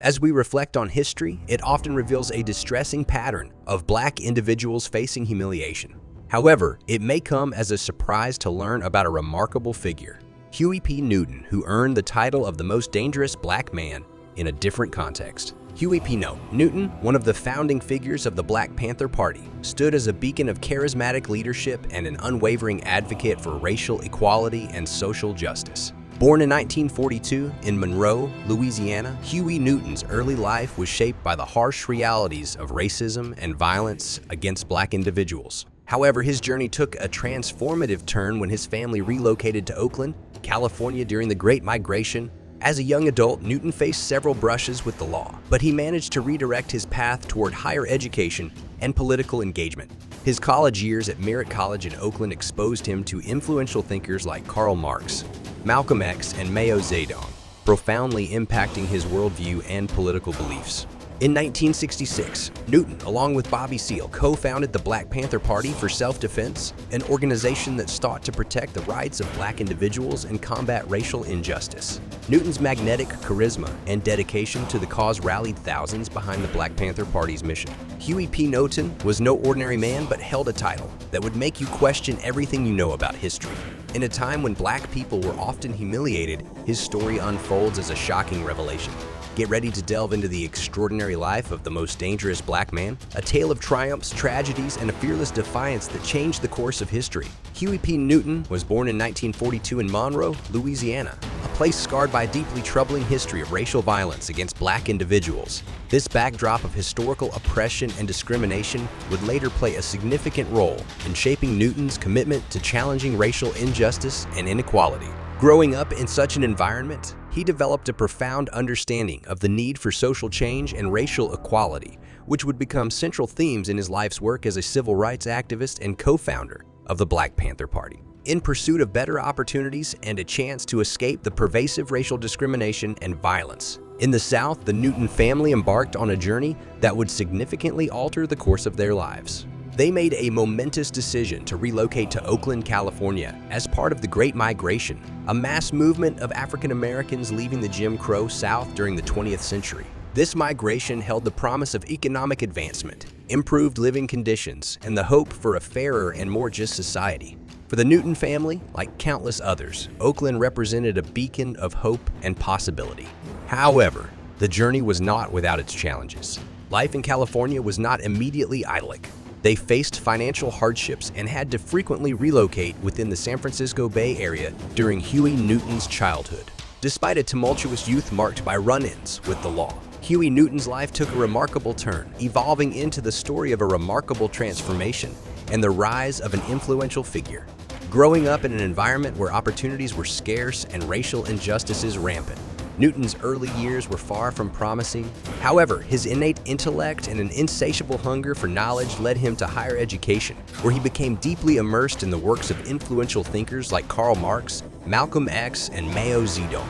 As we reflect on history, it often reveals a distressing pattern of Black individuals facing humiliation. However, it may come as a surprise to learn about a remarkable figure, Huey P. Newton, who earned the title of the most dangerous Black man in a different context. Huey P. Newton, one of the founding figures of the Black Panther Party, stood as a beacon of charismatic leadership and an unwavering advocate for racial equality and social justice. Born in 1942 in Monroe, Louisiana, Huey Newton's early life was shaped by the harsh realities of racism and violence against Black individuals. However, his journey took a transformative turn when his family relocated to Oakland, California during the Great Migration. As a young adult, Newton faced several brushes with the law, but he managed to redirect his path toward higher education and political engagement. His college years at Merritt College in Oakland exposed him to influential thinkers like Karl Marx, Malcolm X, and Mao Zedong, profoundly impacting his worldview and political beliefs. In 1966, Newton, along with Bobby Seale, co-founded the Black Panther Party for Self-Defense, an organization that sought to protect the rights of Black individuals and combat racial injustice. Newton's magnetic charisma and dedication to the cause rallied thousands behind the Black Panther Party's mission. Huey P. Newton was no ordinary man, but held a title that would make you question everything you know about history. In a time when Black people were often humiliated, his story unfolds as a shocking revelation. Get ready to delve into the extraordinary life of the most dangerous Black man, a tale of triumphs, tragedies, and a fearless defiance that changed the course of history. Huey P. Newton was born in 1942 in Monroe, Louisiana, a place scarred by a deeply troubling history of racial violence against Black individuals. This backdrop of historical oppression and discrimination would later play a significant role in shaping Newton's commitment to challenging racial injustice and inequality. Growing up in such an environment, he developed a profound understanding of the need for social change and racial equality, which would become central themes in his life's work as a civil rights activist and co-founder of the Black Panther Party. In pursuit of better opportunities and a chance to escape the pervasive racial discrimination and violence in the South, the Newton family embarked on a journey that would significantly alter the course of their lives. They made a momentous decision to relocate to Oakland, California as part of the Great Migration, a mass movement of African Americans leaving the Jim Crow South during the 20th century. This migration held the promise of economic advancement, improved living conditions, and the hope for a fairer and more just society. For the Newton family, like countless others, Oakland represented a beacon of hope and possibility. However, the journey was not without its challenges. Life in California was not immediately idyllic. They faced financial hardships and had to frequently relocate within the San Francisco Bay Area during Huey Newton's childhood. Despite a tumultuous youth marked by run-ins with the law, Huey Newton's life took a remarkable turn, evolving into the story of a remarkable transformation and the rise of an influential figure. Growing up in an environment where opportunities were scarce and racial injustices rampant, Newton's early years were far from promising. However, his innate intellect and an insatiable hunger for knowledge led him to higher education, where he became deeply immersed in the works of influential thinkers like Karl Marx, Malcolm X, and Mao Zedong.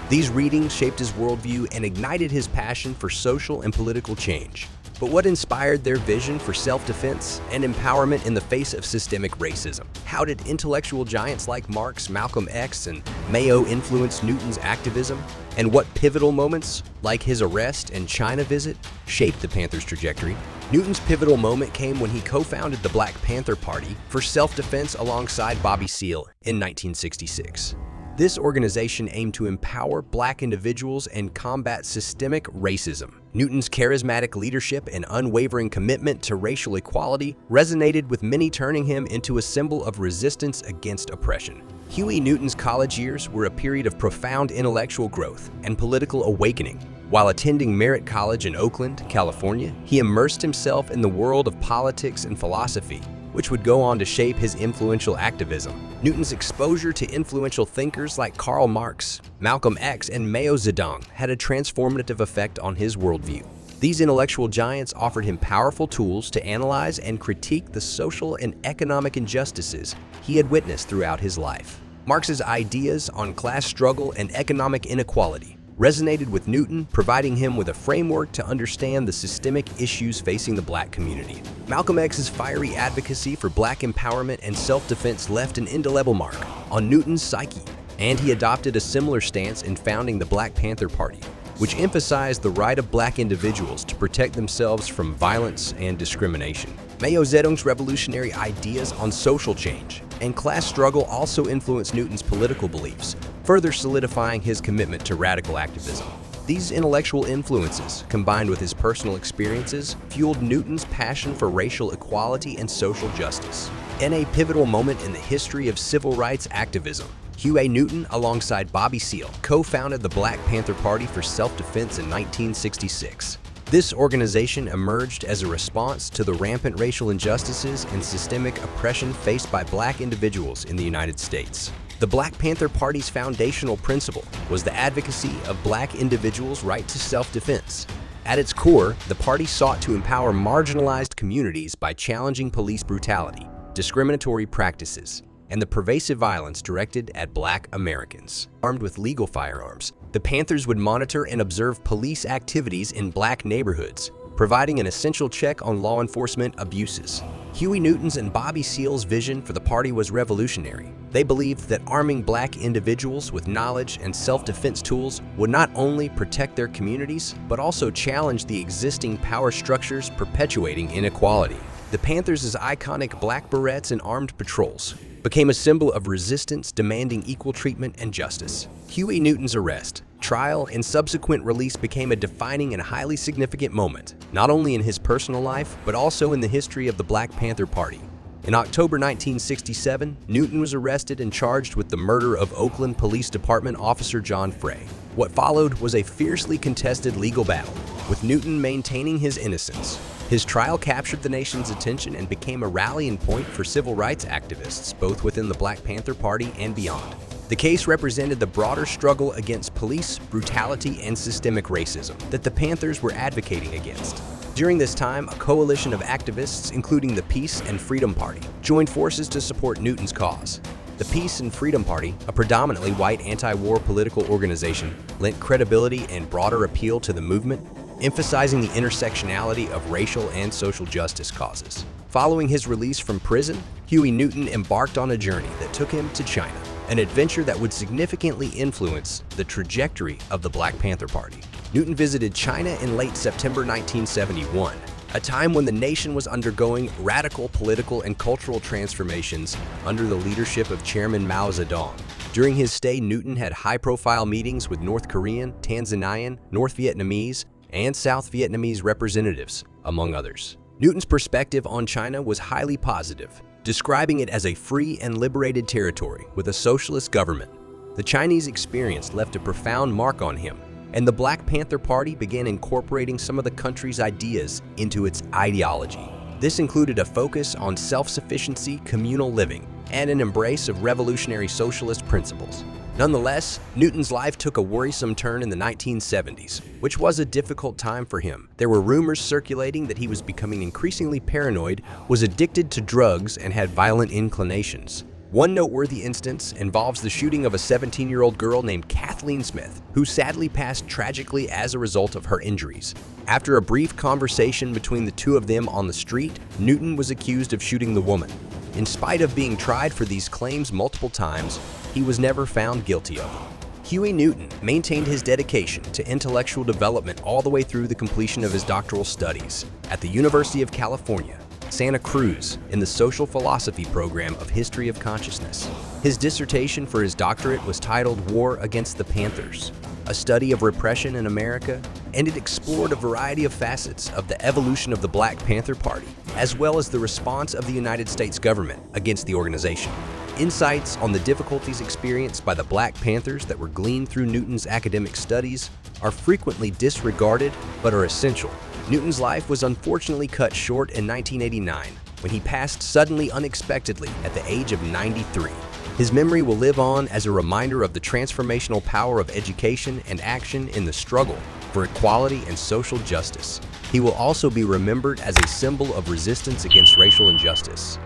These readings shaped his worldview and ignited his passion for social and political change. But what inspired their vision for self-defense and empowerment in the face of systemic racism? How did intellectual giants like Marx, Malcolm X, and Mao influence Newton's activism? And what pivotal moments, like his arrest and China visit, shaped the Panthers' trajectory? Newton's pivotal moment came when he co-founded the Black Panther Party for Self-Defense alongside Bobby Seale in 1966. This organization aimed to empower Black individuals and combat systemic racism. Newton's charismatic leadership and unwavering commitment to racial equality resonated with many, turning him into a symbol of resistance against oppression. Huey Newton's college years were a period of profound intellectual growth and political awakening. While attending Merritt College in Oakland, California, he immersed himself in the world of politics and philosophy, which would go on to shape his influential activism. Newton's exposure to influential thinkers like Karl Marx, Malcolm X, and Mao Zedong had a transformative effect on his worldview. These intellectual giants offered him powerful tools to analyze and critique the social and economic injustices he had witnessed throughout his life. Marx's ideas on class struggle and economic inequality resonated with Newton, providing him with a framework to understand the systemic issues facing the Black community. Malcolm X's fiery advocacy for Black empowerment and self-defense left an indelible mark on Newton's psyche, and he adopted a similar stance in founding the Black Panther Party. which emphasized the right of black individuals to protect themselves from violence and discrimination. Mao Zedong's revolutionary ideas on social change and class struggle also influenced Newton's political beliefs, further solidifying his commitment to radical activism. These intellectual influences, combined with his personal experiences, fueled Newton's passion for racial equality and social justice. In a pivotal moment in the history of civil rights activism, Huey Newton, alongside Bobby Seale, co-founded the Black Panther Party for self-defense in 1966. This organization emerged as a response to the rampant racial injustices and systemic oppression faced by black individuals in the United States. The Black Panther Party's foundational principle was the advocacy of black individuals' right to self-defense. At its core, the party sought to empower marginalized communities by challenging police brutality, discriminatory practices, and the pervasive violence directed at black Americans. Armed with legal firearms, the Panthers would monitor and observe police activities in black neighborhoods, providing an essential check on law enforcement abuses. Huey Newton's and Bobby Seale's vision for the party was revolutionary. They believed that arming black individuals with knowledge and self-defense tools would not only protect their communities, but also challenge the existing power structures perpetuating inequality. The Panthers' iconic black berets and armed patrols became a symbol of resistance demanding equal treatment and justice. Huey Newton's arrest, trial, and subsequent release became a defining and highly significant moment, not only in his personal life, but also in the history of the Black Panther Party. In October 1967, Newton was arrested and charged with the murder of Oakland Police Department officer John Frey. What followed was a fiercely contested legal battle, with Newton maintaining his innocence. His trial captured the nation's attention and became a rallying point for civil rights activists, both within the Black Panther Party and beyond. The case represented the broader struggle against police brutality and systemic racism that the Panthers were advocating against. During this time, a coalition of activists, including the Peace and Freedom Party, joined forces to support Newton's cause. The Peace and Freedom Party, a predominantly white anti-war political organization, lent credibility and broader appeal to the movement, emphasizing the intersectionality of racial and social justice causes. Following his release from prison, Huey Newton embarked on a journey that took him to China, an adventure that would significantly influence the trajectory of the Black Panther Party. Newton visited China in late September 1971, a time when the nation was undergoing radical political and cultural transformations under the leadership of Chairman Mao Zedong. During his stay, Newton had high-profile meetings with North Korean, Tanzanian, North Vietnamese, and South Vietnamese representatives, among others. Newton's perspective on China was highly positive, describing it as a free and liberated territory with a socialist government. The Chinese experience left a profound mark on him, and the Black Panther Party began incorporating some of the country's ideas into its ideology. This included a focus on self-sufficiency, communal living, and an embrace of revolutionary socialist principles. Nonetheless, Newton's life took a worrisome turn in the 1970s, which was a difficult time for him. There were rumors circulating that he was becoming increasingly paranoid, was addicted to drugs, and had violent inclinations. One noteworthy instance involves the shooting of a 17-year-old girl named Kathleen Smith, who sadly passed tragically as a result of her injuries. After a brief conversation between the two of them on the street, Newton was accused of shooting the woman. In spite of being tried for these claims multiple times, he was never found guilty of them. Huey Newton maintained his dedication to intellectual development all the way through the completion of his doctoral studies at the University of California, Santa Cruz, in the social philosophy program of History of Consciousness. His dissertation for his doctorate was titled War Against the Panthers, a study of repression in America, and it explored a variety of facets of the evolution of the Black Panther Party, as well as the response of the United States government against the organization. Insights on the difficulties experienced by the Black Panthers that were gleaned through Newton's academic studies are frequently disregarded but are essential. Newton's life was unfortunately cut short in 1989 when he passed suddenly unexpectedly at the age of 93. His memory will live on as a reminder of the transformational power of education and action in the struggle for equality and social justice. He will also be remembered as a symbol of resistance against racial injustice.